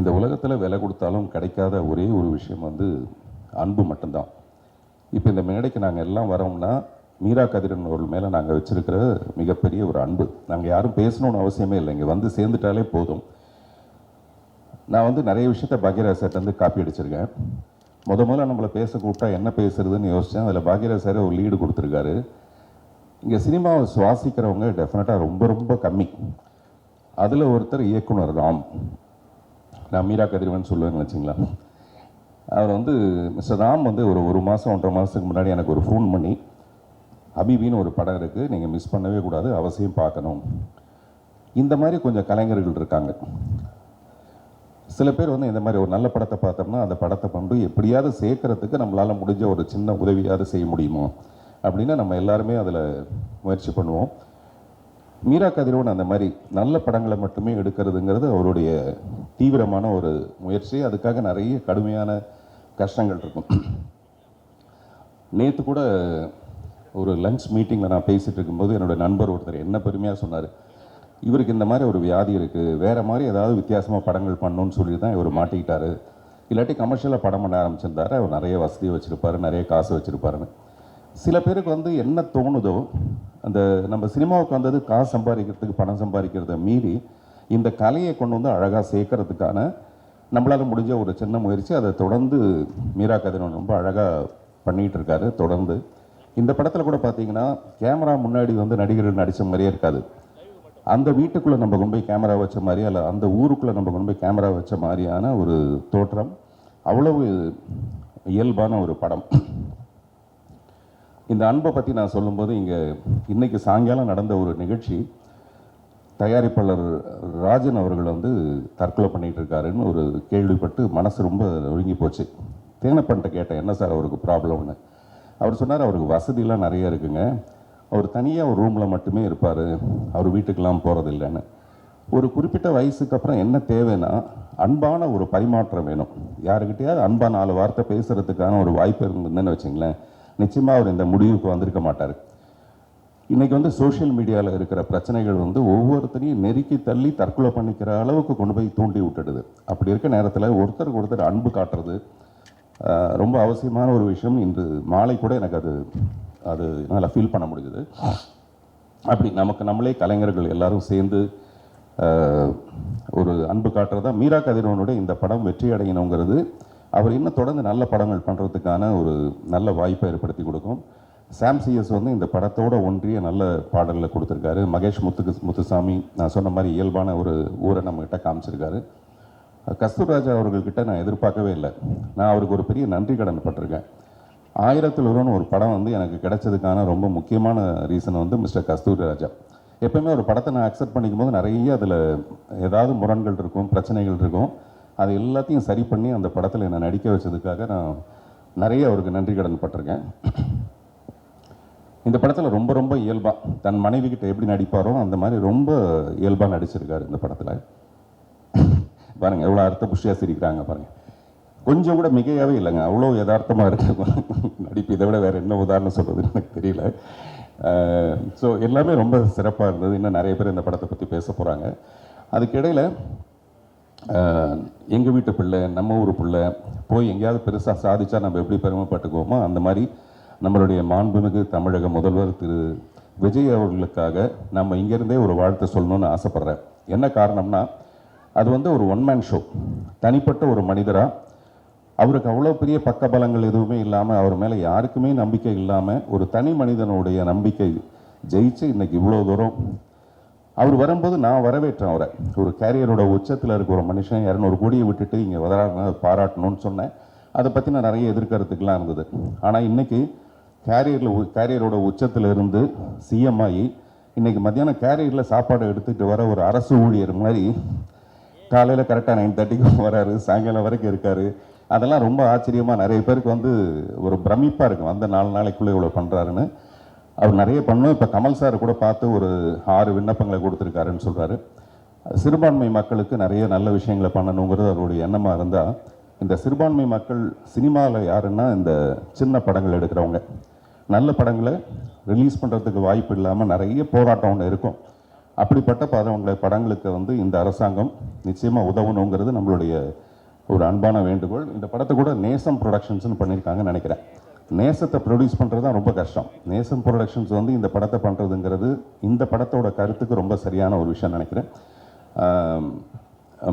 இந்த உலகத்தில் விலை கொடுத்தாலும் கிடைக்காத ஒரே ஒரு விஷயம் வந்து அன்பு மட்டும்தான். இப்போ இந்த மேடைக்கு நாங்கள் எல்லாம் வரோம்னா மீரா கதிரன் அவர்கள் மேலே நாங்கள் வச்சுருக்கிற மிகப்பெரிய ஒரு அன்பு. நாங்கள் யாரும் பேசணும்னு அவசியமே இல்லை, இங்கே வந்து சேர்ந்துட்டாலே போதும். நான் வந்து நிறைய விஷயத்த பாக்யராஜ் சார்ட்ட வந்து காப்பி அடிச்சிருக்கேன். முதல்ல நம்மளை பேச கூப்பிட்டா என்ன பேசுறதுன்னு யோசித்தேன். அதில் பாக்யராஜ் சார் ஒரு லீடு கொடுத்துருக்காரு. இங்கே சினிமாவை சுவாசிக்கிறவங்க டெஃபினட்டாக ரொம்ப ரொம்ப கம்மி. அதில் ஒருத்தர் இயக்குனர் ராம். நான் மீரா கதிரவன் சொல்லுவேன்னு வச்சுங்களா. அவர் வந்து மிஸ்டர் ராம் வந்து ஒரு மாதம் 1.5 மாதத்துக்கு முன்னாடி எனக்கு ஒரு ஃபோன் பண்ணி, ஹபீபின்னு ஒரு படம் இருக்குது, நீங்கள் மிஸ் பண்ணவே கூடாது, அவசியம் பார்க்கணும். இந்த மாதிரி கொஞ்சம் கலைஞர்கள் இருக்காங்க. சில பேர் வந்து இந்த மாதிரி ஒரு நல்ல படத்தை பார்த்தோம்னா அந்த படத்தை கொண்டு எப்படியாவது சேர்க்கறதுக்கு நம்மளால் முடிஞ்ச ஒரு சின்ன உதவியாவது செய்ய முடியுமோ அப்படின்னு நம்ம எல்லாருமே அதில் முயற்சி பண்ணுவோம். மீரா கதிரவன் அந்த மாதிரி நல்ல படங்களை மட்டுமே எடுக்கிறதுங்கிறது அவருடைய தீவிரமான ஒரு முயற்சி. அதுக்காக நிறைய கடுமையான கஷ்டங்கள் இருக்கும். நேற்று கூட ஒரு லஞ்ச் மீட்டிங்கில் நான் பேசிகிட்டு இருக்கும்போது என்னோடய நண்பர் ஒருத்தர் என்ன பெருமையாக சொன்னார், இவருக்கு இந்த மாதிரி ஒரு வியாதி இருக்குது, வேறு மாதிரி ஏதாவது வித்தியாசமாக படங்கள் பண்ணணும்னு சொல்லி தான் இவர் மாட்டிக்கிட்டார். இல்லாட்டி கமர்ஷியலாக படம் பண்ண ஆரம்பிச்சிருந்தார், அவர் நிறைய வசதி வச்சுருப்பார், நிறைய காசு வச்சுருப்பாருன்னு. சில பேருக்கு வந்து என்ன தோணுதோ, அந்த நம்ம சினிமாவுக்கு வந்தது காசு சம்பாதிக்கிறதுக்கு, பணம் சம்பாதிக்கிறத மீறி இந்த கலையை கொண்டு வந்து அழகாக சேர்க்கறதுக்கான நம்மளால் முடிஞ்ச ஒரு சின்ன முயற்சி. அதை தொடர்ந்து மீரா கதிரவன் ரொம்ப அழகாக பண்ணிகிட்டு இருக்காரு. தொடர்ந்து இந்த படத்தில் கூட பார்த்தீங்கன்னா கேமரா முன்னாடி வந்து நடிகர்கள் நடித்த மாதிரியே இருக்காது. அந்த வீட்டுக்குள்ளே நம்ம கொண்டு போய் கேமரா வச்ச மாதிரி, அல்ல அந்த ஊருக்குள்ளே நம்ம கொண்டு போய் கேமரா வச்ச மாதிரியான ஒரு தோற்றம். அவ்வளவு இயல்பான ஒரு படம். இந்த அன்பை பற்றி நான் சொல்லும்போது, இன்றைக்கி சாயங்காலம் நடந்த ஒரு நிகழ்ச்சி, தயாரிப்பாளர் ராஜன் அவர்கள் வந்து தற்கொலை பண்ணிகிட்டு இருக்காருன்னு ஒரு கேள்விப்பட்டு மனசு ரொம்ப ஒழுங்கி போச்சு. தேனப்பன்ட்ட கேட்டேன், என்ன சார் அவருக்கு ப்ராப்ளம்னு. அவர் சொன்னார், அவருக்கு வசதியெலாம் நிறைய இருக்குங்க, அவர் தனியாக ஒரு ரூமில் மட்டுமே இருப்பார், அவர் வீட்டுக்கெல்லாம் போகிறதில்லைன்னு. ஒரு குறிப்பிட்ட வயசுக்கு அப்புறம் என்ன தேவைன்னா அன்பான ஒரு பரிமாற்றம் வேணும். யாருக்கிட்டையாவது அன்பான 4 வார்த்தை பேசுகிறதுக்கான ஒரு வாய்ப்பு இருந்ததுன்னு வச்சுங்களேன், நிச்சயமாக அவர் இந்த முடிவுக்கு வந்திருக்க மாட்டார். இன்றைக்கி வந்து சோஷியல் மீடியாவில் இருக்கிற பிரச்சனைகள் வந்து ஒவ்வொருத்தரையும் நெருக்கி தள்ளி தற்கொலை பண்ணிக்கிற அளவுக்கு கொண்டு போய் தூண்டி விட்டுடுது. அப்படி இருக்க நேரத்தில் ஒருத்தருக்கு ஒருத்தர் அன்பு காட்டுறது ரொம்ப அவசியமான ஒரு விஷயம். இன்று மாலை கூட எனக்கு அது என்னால் ஃபீல் பண்ண முடியுது. அப்படி நம்மளே கலைஞர்கள் எல்லாரும் சேர்ந்து ஒரு அன்பு காட்டுறதா மீரா கதிரவனுடைய இந்த படம் வெற்றி அடையணுங்கிறது அவர் இன்னும் தொடர்ந்து நல்ல படங்கள் பண்ணுறதுக்கான ஒரு நல்ல வாய்ப்பை ஏற்படுத்தி கொடுக்கும். சாம் சிஎஸ் வந்து இந்த படத்தோடு ஒன்றிய நல்ல பாடல்களை கொடுத்துருக்காரு. மகேஷ் முத்துசாமி நான் சொன்ன மாதிரி இயல்பான ஒரு ஊரை நம்மகிட்ட காமிச்சிருக்காரு. கஸ்தூர்ராஜா அவர்கள்கிட்ட நான் எதிர்பார்க்கவே இல்லை. நான் அவருக்கு ஒரு பெரிய நன்றி கடன் பட்டிருக்கேன். 1000ல் ஒருவன் ஒரு படம் வந்து எனக்கு கிடைச்சதுக்கான ரொம்ப முக்கியமான ரீசன் வந்து மிஸ்டர் கஸ்தூர்ராஜா. எப்போயுமே ஒரு படத்தை நான் அக்செப்ட் பண்ணிக்கும் போது நிறைய அதில் ஏதாவது முரண்கள் இருக்கும், பிரச்சனைகள் இருக்கும். அது எல்லாத்தையும் சரி பண்ணி அந்த படத்தில் என்னை நடிக்க வச்சதுக்காக நான் நிறைய அவருக்கு நன்றி கடன் பட்டிருக்கேன். இந்த படத்தில் ரொம்ப ரொம்ப இயல்பாக தன் மனைவிக்கிட்ட எப்படி நடிப்பாரோ அந்த மாதிரி ரொம்ப இயல்பாக நடிச்சிருக்காரு இந்த படத்தில். பாருங்கள் எவ்வளோ அர்த்த புஷ்டியாக சிரிக்கிறாங்க பாருங்கள். கொஞ்சம் கூட மிகையாகவே இல்லைங்க, அவ்வளோ யதார்த்தமாக இருக்கு நடிப்பு. இதை விட வேறு என்ன உதாரணம் சொல்கிறதுன்னு எனக்கு தெரியல. ஸோ எல்லாமே ரொம்ப சிறப்பாக இருந்தது. இன்னும் நிறைய பேர் இந்த படத்தை பற்றி பேச போகிறாங்க. அதுக்கிடையில் எங்கள் வீட்டு பிள்ளை, நம்ம ஊர் பிள்ளை போய் எங்கேயாவது பெருசாக சாதிச்சா நம்ம எப்படி பெருமைப்பட்டுக்குவோமோ அந்த மாதிரி நம்மளுடைய மாண்புமிகு தமிழக முதல்வர் திரு விஜய் அவர்களுக்காக நம்ம இங்கேருந்தே ஒரு வாழ்த்து சொல்லணும்னு ஆசைப்பட்றேன். என்ன காரணம்னா, அது வந்து ஒரு ஒன்மேன் ஷோ. தனிப்பட்ட ஒரு மனிதராக அவருக்கு அவ்வளோ பெரிய பக்கபலங்கள் எதுவுமே இல்லாமல், அவர் மேலே யாருக்குமே நம்பிக்கை இல்லாமல், ஒரு தனி மனிதனுடைய நம்பிக்கை ஜெயிச்சு இன்றைக்கி இவ்வளோ தூரம் அவர் வரும்போது நான் வரவேற்றேன் அவரை. ஒரு கேரியரோட உச்சத்தில் இருக்க ஒரு மனுஷன் 200 கோடியை விட்டுட்டு இங்கே வராங்க, பாராட்டணும்னு சொன்னேன். அதை பற்றி நான் நிறைய எதிர்கருத்துக்கெலாம் இருந்தது. ஆனால் இன்றைக்கி கேரியரோட உச்சத்தில் இருந்து சிஎம் ஆகி இன்றைக்கி மத்தியானம் கேரியரில் சாப்பாடு எடுத்துகிட்டு வர ஒரு அரசு ஊழியர் மாதிரி காலையில் கரெக்டாக 9:30க்கு வராரு, சாயங்காலம் வரைக்கும் இருக்கார். அதெல்லாம் ரொம்ப ஆச்சரியமாக நிறைய பேருக்கு வந்து ஒரு பிரமிப்பாக இருக்கும், அந்த 4 நாளைக்குள்ளே இவ்வளோ பண்ணுறாருன்னு. அவர் நிறைய பண்ணும். இப்போ கமல் சார் கூட பார்த்து ஒரு 6 விண்ணப்பங்களை கொடுத்துருக்காருன்னு சொல்கிறாரு. சிறுபான்மை மக்களுக்கு நிறைய நல்ல விஷயங்களை பண்ணணுங்கிறது அவருடைய எண்ணமாக இருந்தால், இந்த சிறுபான்மை மக்கள் சினிமாவில் யாருன்னா இந்த சின்ன படங்கள் எடுக்கிறவங்க. நல்ல படங்களை ரிலீஸ் பண்ணுறதுக்கு வாய்ப்பு இல்லாமல் நிறைய போராட்டம் ஒன்று இருக்கும். அப்படிப்பட்ட படங்களுக்கு வந்து இந்த அரசாங்கம் நிச்சயமாக உதவணுங்கிறது நம்மளுடைய ஒரு அன்பான வேண்டுகோள். இந்த படத்தை கூட நேசம் ப்ரொடக்ஷன்ஸ்னு பண்ணியிருக்காங்கன்னு நினைக்கிறேன். நேசத்தை ப்ரொடியூஸ் பண்ணுறது தான் ரொம்ப கஷ்டம். நேசம் ப்ரொடக்ஷன்ஸ் வந்து இந்த படத்தை பண்ணுறதுங்கிறது இந்த படத்தோட கருத்துக்கு ரொம்ப சரியான ஒரு விஷயம் நினைக்கிறேன்.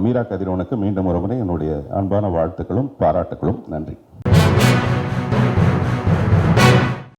மீரா கதிரவனுக்கு மீண்டும் ஒரு முறை என்னுடைய அன்பான வாழ்த்துக்களும் பாராட்டுக்களும். நன்றி.